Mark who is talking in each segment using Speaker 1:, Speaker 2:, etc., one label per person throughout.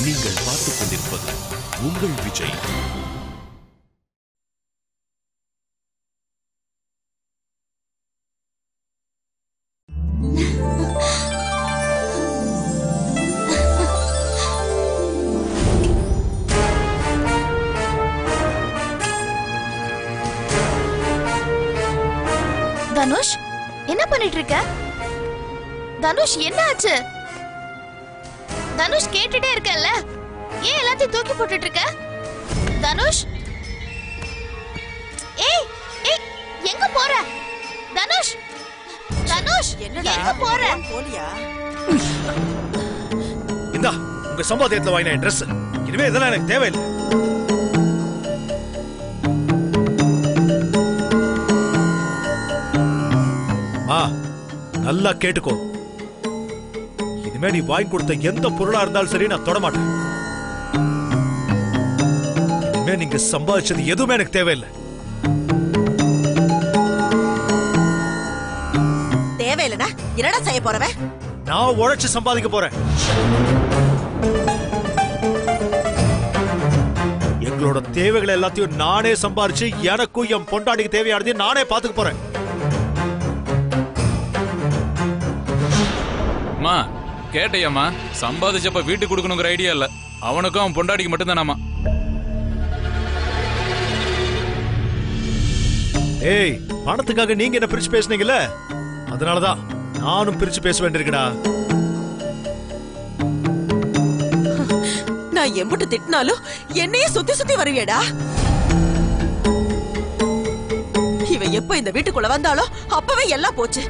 Speaker 1: நீங்கள் பார்த்துக் கொண்டிருப்பது உங்கள் விஜய்.
Speaker 2: தனுஷ், என்ன பண்ணிட்டு இருக்க? தனுஷ், என்ன ஆச்சு? தனுஷ், கேட்டுட்டே இருக்கல்ல, ஏன் எல்லாத்தையும் தூக்கி போட்டுட்டு இருக்க? தனுஷ், ஏய் ஏய், எங்க போற? தனுஷ், தனுஷ், எங்க போற?
Speaker 3: இந்தா உங்க சம்பாத்தியத்துல வாங்கின ட்ரெஸ். இனிமே இதெல்லாம் எனக்கு தேவையில்லை. நல்லா கேட்டுக்கோ. இனிமே நீ வாங்கி கொடுத்த எந்த பொருளா இருந்தாலும் சரி நான் தொட மாட்டேன். இனிமே நீங்க சம்பாதிச்சது எதுவுமே எனக்கு தேவையில்லை.
Speaker 4: தேவையில்லைனா என்னடா செய்ய போறவன்?
Speaker 3: நான் உழைச்சு சம்பாதிக்க போறேன். எங்களோட தேவைகளை எல்லாத்தையும் நானே சம்பாரிச்சு எனக்கும் என் பொண்டாட்டிக்கு தேவையானதையும் நானே பாத்துக்க போறேன்.
Speaker 5: கேட்டையம்மா, சம்பாதிச்சப்ப வீட்டுக்கு கொடுக்கணுங்கிற ஐடியா இல்ல, அவனுக்கும் அவன் பொண்டாட்டிக்கு மட்டும்தானாமா.
Speaker 3: ஏய், பணத்துக்காக நீங்க என்ன பிரிச்சு பேசுனீங்கல்ல, அதனாலதான் நானும் பிரிச்சு பேச வேண்டியிருக்கடா.
Speaker 4: நான் எம்புட்டு திட்டினாலும் என்னையே சுத்தி சுத்தி வருவியடா. இவ எப்ப இந்த வீட்டுக்குள்ள வந்தாலோ அப்பவே எல்லாம் போச்சு.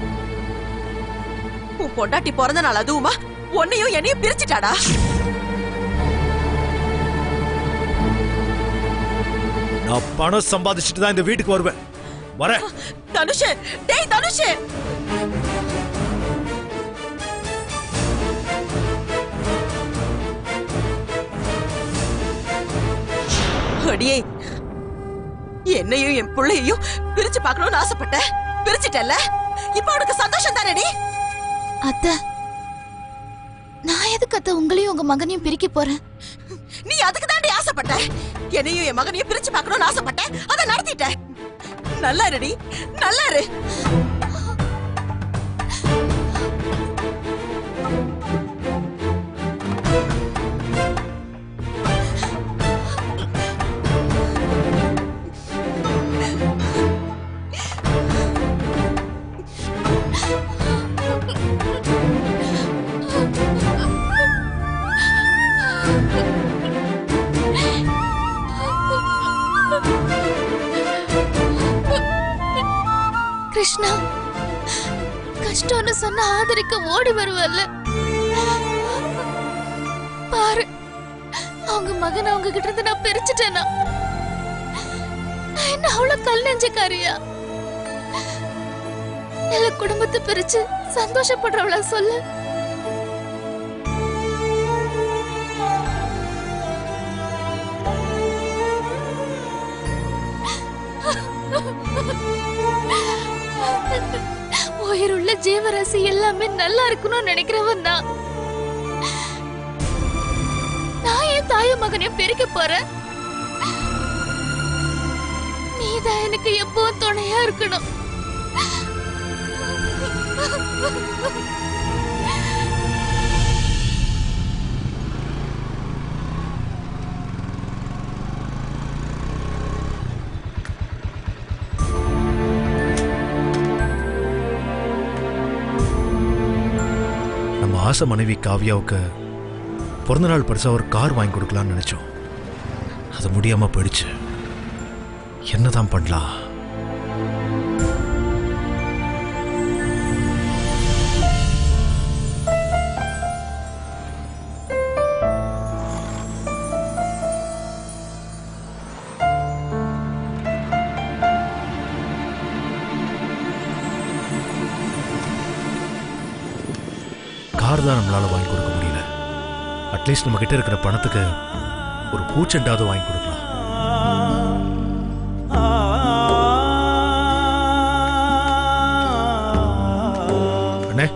Speaker 4: உன் பொண்டாட்டி பிறந்த நாள் அதுவுமா உன்னையும் என்னையும் பிரிச்சுட்டாடா.
Speaker 3: நான் பணம் சம்பாதிச்சுட்டு தான் இந்த வீட்டுக்கு வருவேன். வரேன்.
Speaker 4: தனுஷ், டேய் தனுஷ், அடியே, என்னையும் என் பிள்ளையையும் பிரிச்சு பார்க்கணும்னு ஆசைப்பட்ட, பிரிச்சுட்டல்ல, இப்ப உனக்கு சந்தோஷம் தானடி?
Speaker 2: அத்தை, நான் எதுக்கு அத்தை உங்களையும் உங்க மகனையும் பிரிக்க போறேன்?
Speaker 4: நீ அதுக்கு தாண்டி ஆசைப்பட்ட. என்னையும் என் மகனையும் பிரிச்சு பார்க்கணும்னு ஆசைப்பட்ட, அதை நடத்திட்ட. நல்லா இருடி, நல்லா இரு.
Speaker 2: கிருஷ்ணா, கஷ்டம்னு சொன்ன ஆதரிக்க ஓடி வருவல்ல. பாரு, அவங்க மகன் அவங்க கிட்ட இருந்து நான் பிரிச்சுட்டேனா? என்ன அவ்வளவு கல் நெஞ்சக்காரியா? நல்ல குடும்பத்தை பிரிச்சு சந்தோஷப்படுறவள சொல்லு. உயிருள்ள ஜீவராசி எல்லாமே நல்லா இருக்கணும்னு நினைக்கிறவன் தான். நான் என் தாய மகனையும் பிரிக்க போறேன். நீதான் எனக்கு எப்பவும் துணையா இருக்கணும்.
Speaker 3: ஆசை மனைவி காவியாவுக்கு பிறந்த நாள் பரிசா ஒரு கார் வாங்கி கொடுக்கலாம்னு நினைச்சோம். அது முடியாம போயிடுச்சு. என்னதான் பண்ணலாம்? கார் தான் நம்மளால வாங்கி கொடுக்க முடியல. அட்லீஸ்ட் நம்ம கிட்ட இருக்கிற பணத்துக்கு ஒரு பூச்செண்டாவது வாங்கி கொடுக்கலாம். அண்ணே,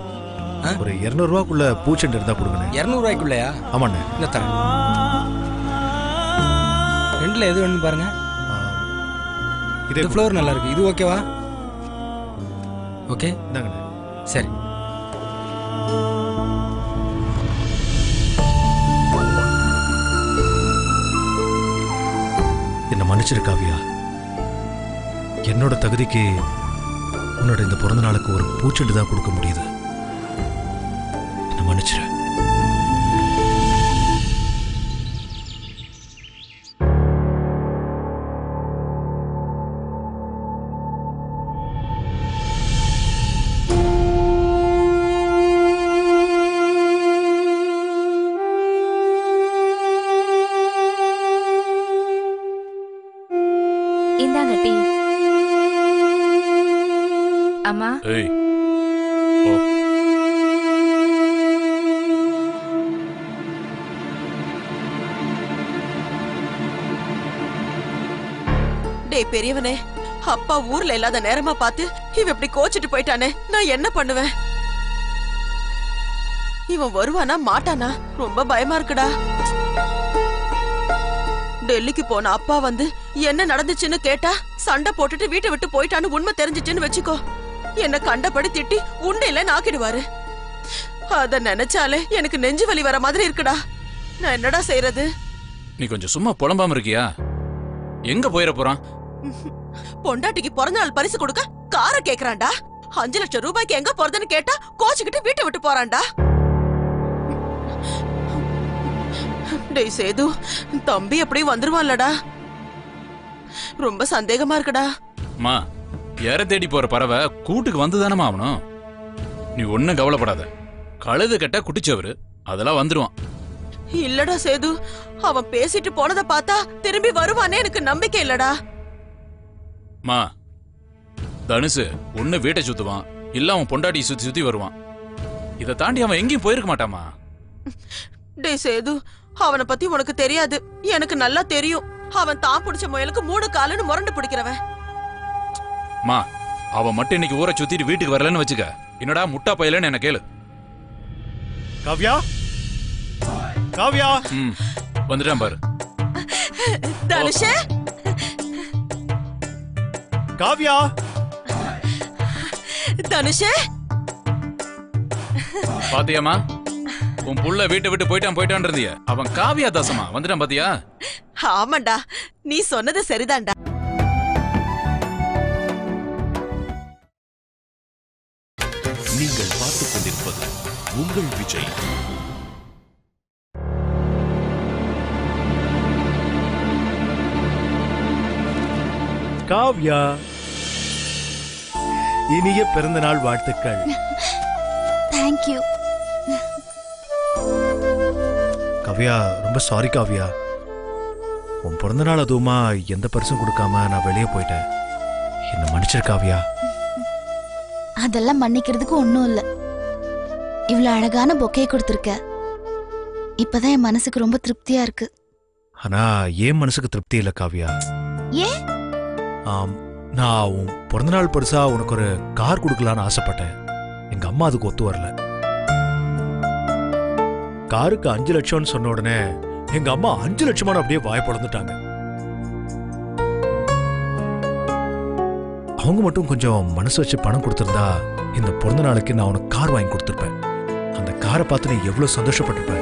Speaker 3: ஒரு 200 பூச்செண்டு இருந்தா கொடுங்கண்ணே.
Speaker 6: 200
Speaker 3: ஆமாண்ணே.
Speaker 6: இந்த தரேன். ரெண்டுல எது வேணும்னு பாருங்க.
Speaker 3: இதே
Speaker 6: ஃப்ளோர் நல்லா இருக்கு. இது ஓகேவா? ஓகே
Speaker 3: இந்தாங்கண்ணே.
Speaker 6: சரி.
Speaker 3: என்ன மன்னிச்சிரு காவியா. என்னோட தகுதிக்கு உன்னோட இந்த பிறந்த நாளுக்கு ஒரு பூச்செண்டு தான் கொடுக்க முடியுது. என்ன மன்னிச்சிரு.
Speaker 7: இந்தாங்க டீ. அம்மா.
Speaker 5: ஏய் ஓ
Speaker 4: டேய் பெரியவனே, அப்பா ஊர்ல இல்லாத நேரமா பார்த்து இவன் இப்படி கோச்சிட்டு போயிட்டானே, நான் என்ன பண்ணுவேன்? இவன் வருவானா மாட்டானா? ரொம்ப பயமா இருக்குடா. டெல்லிக்கு போன அப்பா வந்து என்ன நடந்துச்சுன்னு கேட்டா சண்டை போட்டுட்டு வீட்டை விட்டு போயிட்டான்னு உண்மை தெரிஞ்சிச்சுன்னு வச்சுக்கோ, என்ன கண்டபடி திட்டி உண்டையில நாக்கிடுவாரு. அத நினைச்சாலே எனக்கு நெஞ்சு வலி வர மாதிரி இருக்குடா. நான் என்னடா செய்யறது?
Speaker 5: நீ கொஞ்சம் சும்மா புலம்பாம இருக்கியா? எங்க போயிட போறான்?
Speaker 4: பொண்டாட்டிக்கு பிறந்த நாள் பரிசு கொடுக்க கார கேக்குறான்டா. 5 லட்சம் ரூபாய்க்கு எங்க போறதுன்னு கேட்டா கோச்சுக்கிட்டு வீட்டை விட்டு போறான்டா. டேய் சேது, தம்பி அப்படியே வந்துருவான்லடா. ரொம்ப சந்தேகமா இருக்குடா.
Speaker 5: மா, யார தேடி போற பறவை கூட்டுக்கு வந்துதானமா ஆகணும். நீ ஒண்ணும் கவலைப்படாத. கழுது கட்ட குட்டிச்சவரு அதெல்லாம் வந்துருவான்.
Speaker 4: இல்லடா சேது, அவன் பேசிட்டு போனதை பார்த்தா திரும்பி வருவானே எனக்கு நம்பிக்கை இல்லடா.
Speaker 5: மா, தனுசு ஒண்ணு வீட்டை சுத்துவான், இல்ல அவன் பொண்டாட்டி சுத்தி சுத்தி வருவான். இதை தாண்டி அவன் எங்கேயும் போயிருக்க மாட்டாமா.
Speaker 4: டேய் சேது, அவனை பத்தி உனக்கு தெரியாது, எனக்கு நல்லா தெரியும். அவன் தான் பிடிச்ச முயலுக்கு 3 காலுன்னு முரண்டு பிடிக்கிறவன்.
Speaker 5: மா, அவன் மட்டும் இன்னைக்கு ஊரை சுத்திட்டு வீட்டுக்கு வரலன்னு வச்சுக்க, என்னடா முட்டா பையலன்னு என்ன கேளு.
Speaker 3: காவியா, காவியா.
Speaker 5: வந்துட்டான் பாரு.
Speaker 4: தனுஷே,
Speaker 3: காவியா,
Speaker 4: தனுஷே.
Speaker 5: பாத்தியாமா, உன் புள்ள வீட்டை விட்டு போயிட்டான் இருந்திய, அவன் காவியா தாசமா வந்துட்டான் பாத்தியா?
Speaker 4: ஆமாண்டா, நீ சொன்னது சரிதான்டா.
Speaker 1: நீங்கள் பார்த்துக் கொண்டிருப்பது உங்கள் விஜய்.
Speaker 3: காவியா, இனிய பிறந்த நாள் வாழ்த்துக்கள்.
Speaker 2: தேங்க்யூ.
Speaker 3: காவியா, ரொம்ப சாரி காவியா. உன் பிறந்த நாள் அதுவுமா எந்த பரிசும் கொடுக்காம நான் வெளியே போயிட்டேன். என்ன மன்னிச்சிரு காவியா.
Speaker 2: அதெல்லாம் மன்னிக்கிறதுக்கு ஒண்ணும் இல்ல. இவ்வளவு அழகான பொக்கே கொடுத்திருக்க. இப்பதான் என் மனசுக்கு ரொம்ப திருப்தியா இருக்கு.
Speaker 3: ஆனா ஏன் மனசுக்கு திருப்தி இல்ல காவியா.
Speaker 2: ஏன்?
Speaker 3: நான் உன் பிறந்த நாள் பரிசா உனக்கு ஒரு கார் கொடுக்கலான்னு ஆசைப்பட்டேன். எங்க அம்மா அதுக்கு ஒத்து வரல. காருக்கு 5 லட்சம்னு சொன்ன உடனே எங்க அம்மா 5 லட்சமான அப்படியே வாய் பொளந்துட்டாங்க. அவங்க மட்டும் கொஞ்சம் மனசு வச்சு பணம் கொடுத்திருந்தா இந்த பிறந்த நாளுக்கு நான் உனக்கு கார் வாங்கி கொடுத்துருப்பேன். அந்த காரை பார்த்து நீ எவ்வளவு சந்தோஷப்பட்டிருப்ப.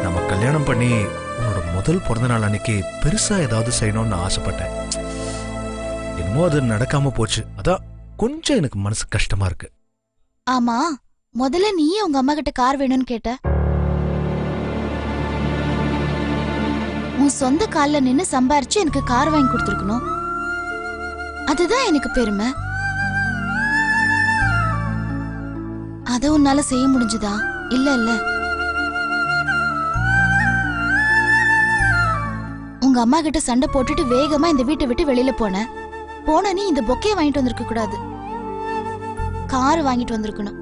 Speaker 3: நம்ம கல்யாணம் பண்ணி உன்னோட முதல் பிறந்த நாள் அன்னைக்கு பெருசா ஏதாவது செய்யணும்னு ஆசைப்பட்டேன். என்னமோ அது நடக்காம போச்சு. அதான் கொஞ்சம் எனக்கு மனசு கஷ்டமா இருக்கு.
Speaker 2: ஆமா, முதல்ல நீயே உங்க அம்மா கிட்ட கார் வேணும்னு கேட்ட. உன் சொந்த கால்ல நின்னு சம்பாரிச்சு எனக்கு கார் வாங்கி கொடுத்துருக்கணும். அதுதான் எனக்கு பெருமை. அத உன்னால செய்ய முடிஞ்சுதா? இல்ல இல்ல. உங்க அம்மா கிட்ட சண்டை போட்டுட்டு வேகமா இந்த வீட்டை விட்டு வெளியில போன நீ இந்த பொக்கே வாங்கிட்டு வந்திருக்க கூடாது. கார் வாங்கிட்டு வந்திருக்கணும்.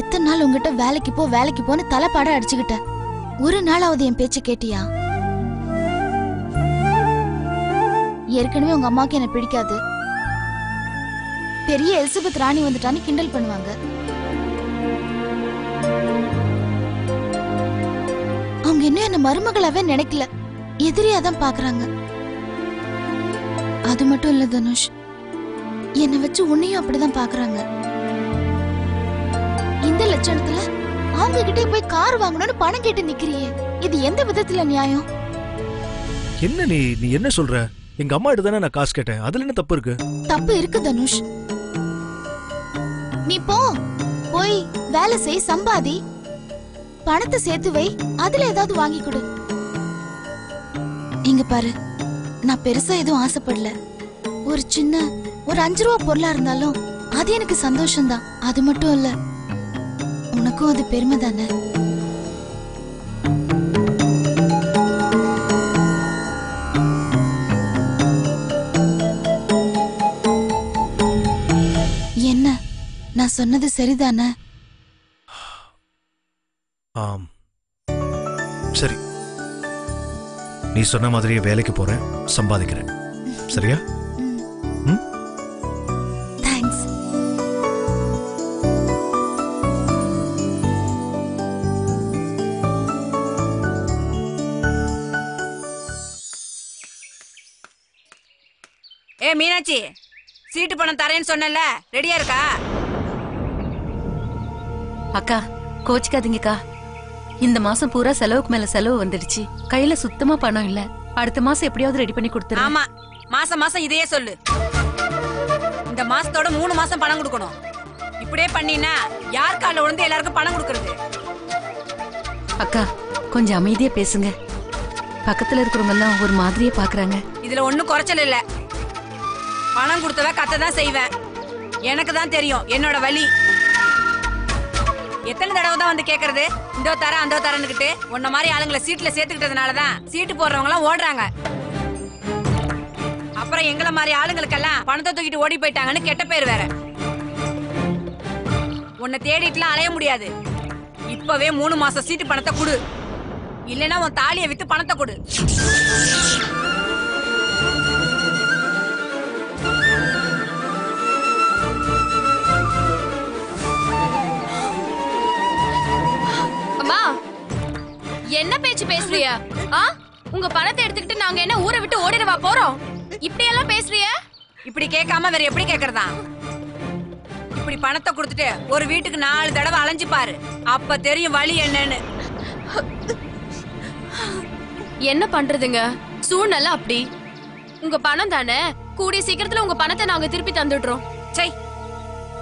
Speaker 2: எத்தனை நாள் உங்ககிட்ட வேலைக்கு போன்னு தலைப்பாட அடிச்சுக்கிட்ட. ஒரு நாளாவது என் பேச்சு கேட்டியா? ஏற்கனவே உங்க அம்மாவுக்கு என்ன பிடிக்காது. பெரிய எலிசபெத் ராணி வந்துட்டான்னு கிண்டல் பண்ணுவாங்க. அவங்க இன்னும் என்ன மருமகளாவே நினைக்கல, எதிரியாதான் பாக்குறாங்க. அது மட்டும் இல்ல தனுஷ், என்னை வச்சு உன்னையும் அப்படிதான் பாக்குறாங்க. இந்த லட்சணத்துல அவங்க கிட்டே போய் கார் வாங்கணும்னு பணம் கேட்டு நிக்கிறியே, இது எந்த விதத்துல நியாயம்?
Speaker 3: என்ன நீ என்ன சொல்ற? எங்க அம்மா கிட்ட தானே நான் காசு கேட்டேன், அதுல என்ன தப்பு இருக்கு?
Speaker 2: தப்பு இருக்கு தனுஷ். நீ போய் வேலை செய், சம்பாதி, பணத்தை சேர்த்து வை, அதுல ஏதாவது வாங்கி கொடு. இங்க பாரு, நான் பெருசா எதுவும் ஆசைப்படல. ஒரு சின்ன ஒரு 5 ரூபா பொருளா இருந்தாலும் அது எனக்கு சந்தோஷம்தான். அது மட்டும் இல்ல, உனக்கும் அது பெருமை தானே. என்ன, நான் சொன்னது சரிதானே?
Speaker 3: ஆம், சரி. நீ சொன்ன மாதிரியே வேலைக்கு போறேன், சம்பாதிக்கிறேன். சரியா?
Speaker 2: தேங்க்ஸ்.
Speaker 7: மீனாட்சி, சீட்டு பணம் தரேன்னு சொன்னல, ரெடியா இருக்கா?
Speaker 8: அக்கா கோச்சிக்காதீங்கக்கா, இந்த மாசம் பூரா செலவுக்கு மேல செலவு வந்துடுச்சு. கையில சுத்தமா பணம் இல்ல. அடுத்த மாசம் எப்படியாவது ரெடி பண்ணி கொடுத்துரு.
Speaker 7: ஆமா, மாசம் மாசம் இதையே சொல்லு. இந்த மாசத்தோட 3 மாசம் பணம் கொடுக்கணும். இப்படியே பண்ணினா யார் கால விழுந்து எல்லாருக்கும் பணம் கொடுக்கறது?
Speaker 8: அக்கா கொஞ்சம் அமைதியா பேசுங்க. பக்கத்துல இருக்கிறவங்க எல்லாம் ஒரு மாதிரியே பாக்குறாங்க.
Speaker 7: இதுல ஒண்ணும் குறைச்சல் இல்ல. பணம் கொடுத்தவ கத்ததான் செய்வேன். எனக்கு தான் தெரியும் என்னோட வலி. எத்தனை தடவை தான் வந்து கேக்குறது, இந்தோ தர அந்தோ தரன்னுகிட்டு? உன்ன மாதிரி ஆளுங்களை சீட்ல சேர்த்துக்கிட்டதுனாலதான் சீட்டு போடுறவங்க எல்லாம் ஓடுறாங்க. அப்புறம் எங்களை மாதிரி ஆளுங்களுக்கெல்லாம் பணத்தை தூக்கிட்டு ஓடி போயிட்டாங்கன்னு கெட்ட பேர் வேற. உன்னை தேடிட்டுலாம் அலைய முடியாது. இப்பவே 3 மாசம் சீட்டு பணத்தை கொடு, இல்லைன்னா உன் தாலியை வித்து பணத்தை கொடு.
Speaker 9: என்ன பேச்சு பேசுறிய? உங்க பணத்தை எடுத்துக்கிட்டு நாங்க என்ன ஊரை விட்டு ஓடிடவா போறோம்? இப்படி எல்லாம் பேசுறிய?
Speaker 7: இப்படி கேட்காம வேற எப்படி கேக்குறதா? இப்படி பணத்தை கொடுத்துட்டு ஒரு வீட்டுக்கு 4 தடவை அலைஞ்சு பாரு, அப்ப தெரியும் வலி என்னன்னு.
Speaker 9: என்ன பண்றதுங்க, சூழ்நிலை அப்படி. உங்க பணம் தானே, கூடிய சீக்கிரத்துல உங்க பணத்தை நாங்க திருப்பி தந்துடுறோம்.
Speaker 7: சை,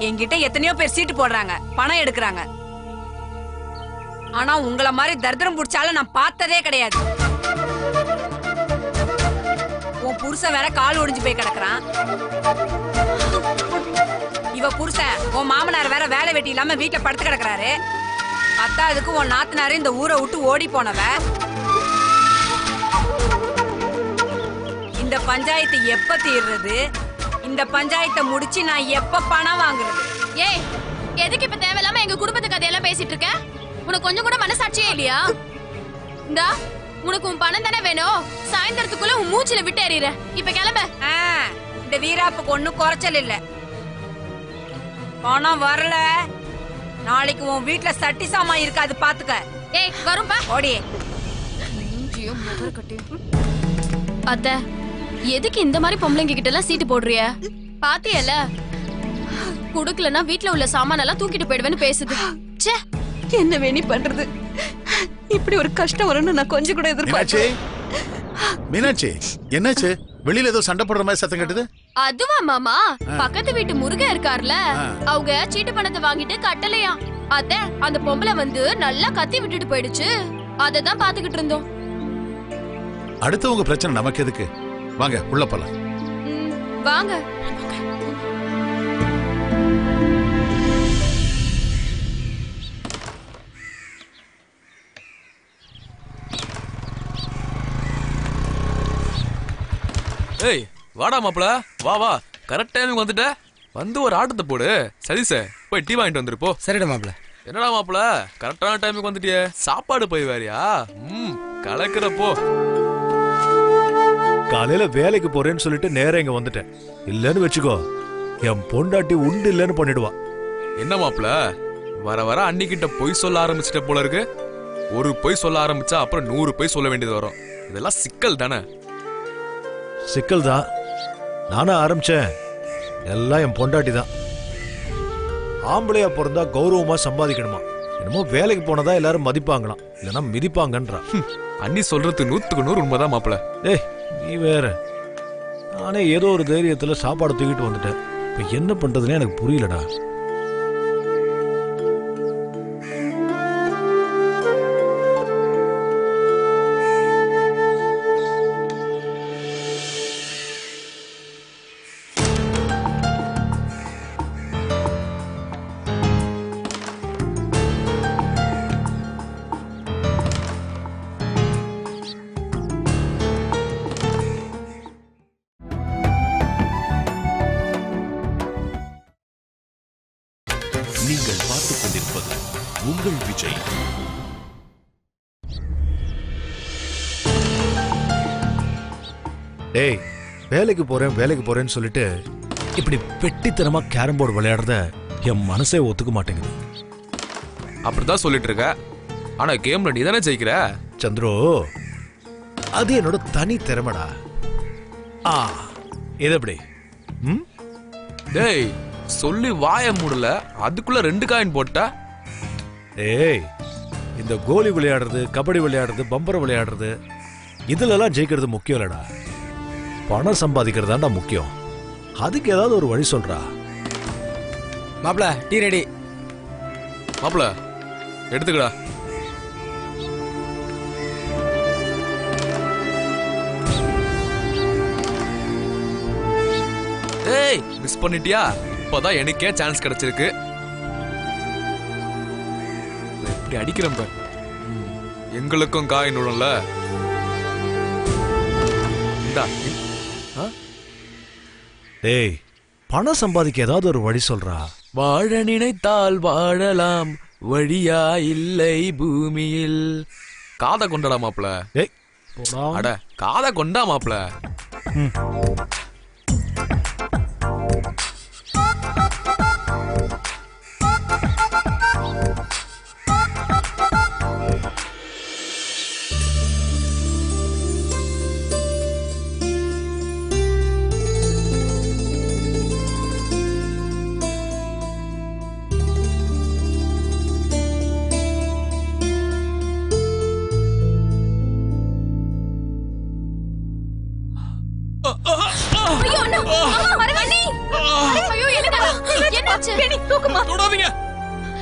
Speaker 7: என்கிட்ட எத்தனையோ பேர் சீட்டு போடுறாங்க, பணம் எடுக்கிறாங்க. ஆனா உங்களை மாதிரி தர்தரம் புடிச்சாலும் நான் பார்த்ததே கிடையாது. உன் புருஷன் வேற கால் ஒடிஞ்சு போய் கிடக்குறான். இவ புருஷன் உன் மாமனார் வேற வேலை வெட்டி இல்லாம வீட்டுல படுத்து கிடக்குறாரு. பத்தாவதுக்கு உன் நாத்தனாரு இந்த ஊரை விட்டு ஓடி போனவ. இந்த பஞ்சாயத்து எப்ப தீர்றது? இந்த பஞ்சாயத்தை முடிச்சு நான் எப்ப பணம் வாங்குறது?
Speaker 9: ஏய், எதுக்கு இப்ப தேவையில்லாம எங்க குடும்பத்து கதையெல்லாம் பேசிட்டு இருக்க? உனக்கு கொஞ்சம் கூட மனசாட்சியே இல்லையா? இந்தா, உனக்கு உன் பணம் தானே வேணும், சாயந்தரத்துக்குள்ள உன் மூச்சில விட்டு எறிற. இப்ப கிளம்ப.
Speaker 7: இந்த வீராப்புக்கு ஒண்ணும் குறைச்சல் இல்ல. பணம் வரல, நாளைக்கு உன் வீட்டுல சட்டி சாமான் இருக்காது பாத்துக்க.
Speaker 9: ஏய், வரும்பா.
Speaker 7: ஓடி.
Speaker 9: அத்தை, எதுக்கு இந்த மாதிரி பொம்பளைங்க கிட்ட எல்லாம் சீட்டு போடுறிய? பாத்தியல, குடுக்கலன்னா வீட்டுல உள்ள சாமான எல்லாம் தூக்கிட்டு போயிடுவேன்னு பேசுது. ச்சே,
Speaker 4: என்ன வேணி பண்றது? இப்படி ஒரு கஷ்டம் வரும்னு நான் கொஞ்சம் கூட எதிர்பார்க்கல.
Speaker 1: மீனாட்சி, என்னாச்சு? வெளியில ஏதோ சண்டை போடுற மாதிரி சத்தம் கேட்டது.
Speaker 9: அதுவா மாமா, பக்கத்து வீட்டு முருகன் இருக்கார்ல, அவங்க சீட்டு பணத்தை வாங்கிட்டு கட்டலையா. அத்த, அந்த பொம்பளை வந்து நல்லா கத்தி விட்டுட்டு போயிடுச்சு. அததான் பாத்துக்கிட்டு இருந்தோம்.
Speaker 1: அடுத்தவங்க பிரச்சனை நமக்கு எதுக்கு? வாங்க உள்ள போலாம்.
Speaker 9: வாங்க.
Speaker 10: ஏய், வாடா மாப்பிள, வா வா, கரெக்ட் டைமுக்கு வந்துட்ட. வந்து ஒரு ஆட்டத்தை போடு. சதீஷ, போய் டீ வாங்கிட்டு வந்துரு போ.
Speaker 6: சரிடா மாப்பிள.
Speaker 10: என்னடா மாப்பிள, கரெக்டான டைமுக்கு வந்துட்டியே. சாப்பாடு போய் வேறியா? கலக்கிறப்போ.
Speaker 3: காலையில வேலைக்கு போறேன்னு சொல்லிட்டு நேரம் இங்க வந்துட்டேன். இல்லன்னு வச்சுக்கோ, என் பொண்டாட்டி உண்டு இல்லைன்னு பண்ணிடுவா.
Speaker 10: என்ன மாப்பிள வர வர அன்னிக்கிட்ட பொய் சொல்ல ஆரம்பிச்சிட்ட போல இருக்கு. ஒரு பொய் சொல்ல ஆரம்பிச்சா அப்புறம் 100 பொய் சொல்ல வேண்டியது வரும். இதெல்லாம் சிக்கல் தானே?
Speaker 3: சிக்கல் தான். நானா ஆரம்பிச்சேன். எல்லாம் என் பொண்டாட்டி தான். ஆம்பளையா பிறந்தா கௌரவமா சம்பாதிக்கணுமா, என்னமோ வேலைக்கு போனதா எல்லாரும் மதிப்பாங்களாம், இல்லைன்னா மிதிப்பாங்கன்றா.
Speaker 10: அண்ணி சொல்றது 100க்கு 100 உண்மைதான் மாப்பிள.
Speaker 3: ஏய் நீ வேற. நானே ஏதோ ஒரு தைரியத்துல சாப்பாடு தூக்கிட்டு வந்துட்டேன். இப்ப என்ன பண்றதுன்னு எனக்கு புரியலடா.
Speaker 11: நீங்கள் பார்த்துக் கொண்டிருப்பது உங்கள் விஜய்.
Speaker 3: டேய் வேலைக்கு போறேன்னு சொல்லிட்டு இப்படி வெட்டித்தனமா கேரம் போர்டு விளையாடுறத என் மனசே ஒத்துக்க மாட்டேங்குது.
Speaker 10: அப்படிதான் சொல்லிட்டு இருக்க. ஆனா கேம்ல நீ தானே ஜெயிக்கிற.
Speaker 3: சந்துரு, அது என்னோட தனி திறமைடா. இது எப்படி?
Speaker 10: டேய் சொல்லி வாய மூடல, அதுக்குள்ள 2 காயின் போட்டா.
Speaker 3: ஏய் இந்த கோலி விளையாடுறது, கபடி விளையாடுறது, பம்பரம் விளையாடுறது, இதுலலாம் ஜெயிக்கிறது முக்கியம் இல்லடா. பணம் சம்பாதிக்கிறதாண்டா முக்கியம். அதுக்கு ஏதாவது ஒரு வழி சொல்றா.
Speaker 6: மாப்பிள டீ ரெடி.
Speaker 10: மாப்பிள எடுத்துக்கடா. ஏய் மிஸ் பண்ணிட்டியா? இப்பதான் எனக்கே சான்ஸ் கிடைச்சிருக்கு. எப்படி அடிக்கிறேன் பார். எங்களுக்கும் காயின் விடும்ல.
Speaker 3: டேய் பணம் சம்பாதிக்க ஏதாவது ஒரு வழி சொல்றா.
Speaker 10: வாழ நினைத்தால் வாழலாம், வழியா இல்லை பூமியில். காதை கொண்டடா மாப்பிள.
Speaker 3: ஏய் போடா.
Speaker 10: அட காதை கொண்டா மாப்பிள.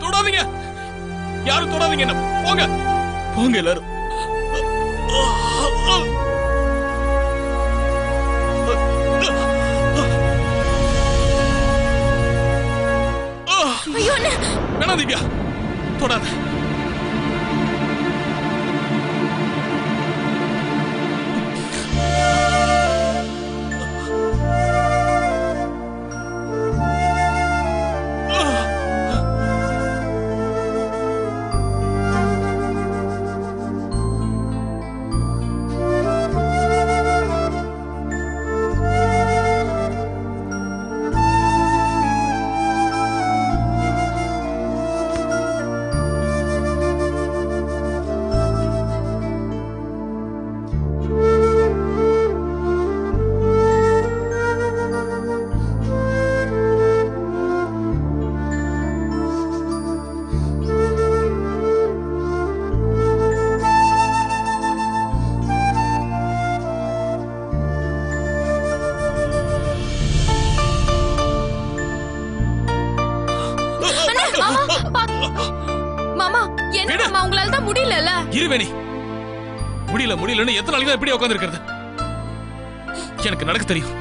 Speaker 10: தொடாதீங்க, யாரும் தொடாதீங்க. போங்க போங்க எல்லாரும். வேணாம் திவ்யா, தொடாத.
Speaker 9: மாமா என்ன உங்களால தான் முடியல.
Speaker 5: இருவேணி முடியலன்னு எத்தனை நாளைக்கு தான் இப்படி உட்கார்ந்து இருக்கிறது? எனக்கு நடக்க தெரியும்.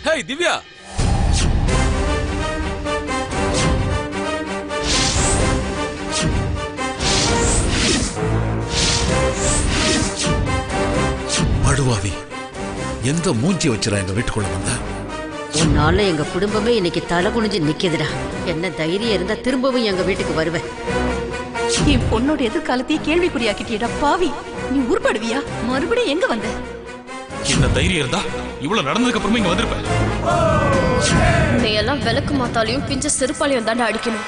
Speaker 5: ஹேய் திவ்யா,
Speaker 1: படுவாவி எந்த மூஞ்சி வச்சுறா எங்க வீட்டுக்குள்ள வந்தா?
Speaker 12: உன்னால எங்க குடும்பமே இன்னைக்கு தலை குனிஞ்சு நிக்குதுடா. என்ன தைரியம் இருந்தா திரும்பவும் எங்க வீட்டுக்கு வருவேன்.
Speaker 8: என் பொண்ணோட எதிர்காலத்தையே கேள்விக்குறியாக்கிட்டியடா பாவி. நீ உருப்படுவியா? மறுபடியும் எங்க வந்த?
Speaker 5: என்ன தைரியம் இருந்தா இவ்வளவு நடந்ததுக்கு அப்புறமே இங்க வந்திருப்பேன்.
Speaker 9: நீ எல்லாம் விளக்கு மாத்தாலையும் பிஞ்ச செருப்பாலையும் தாண்டா அடிக்கணும்.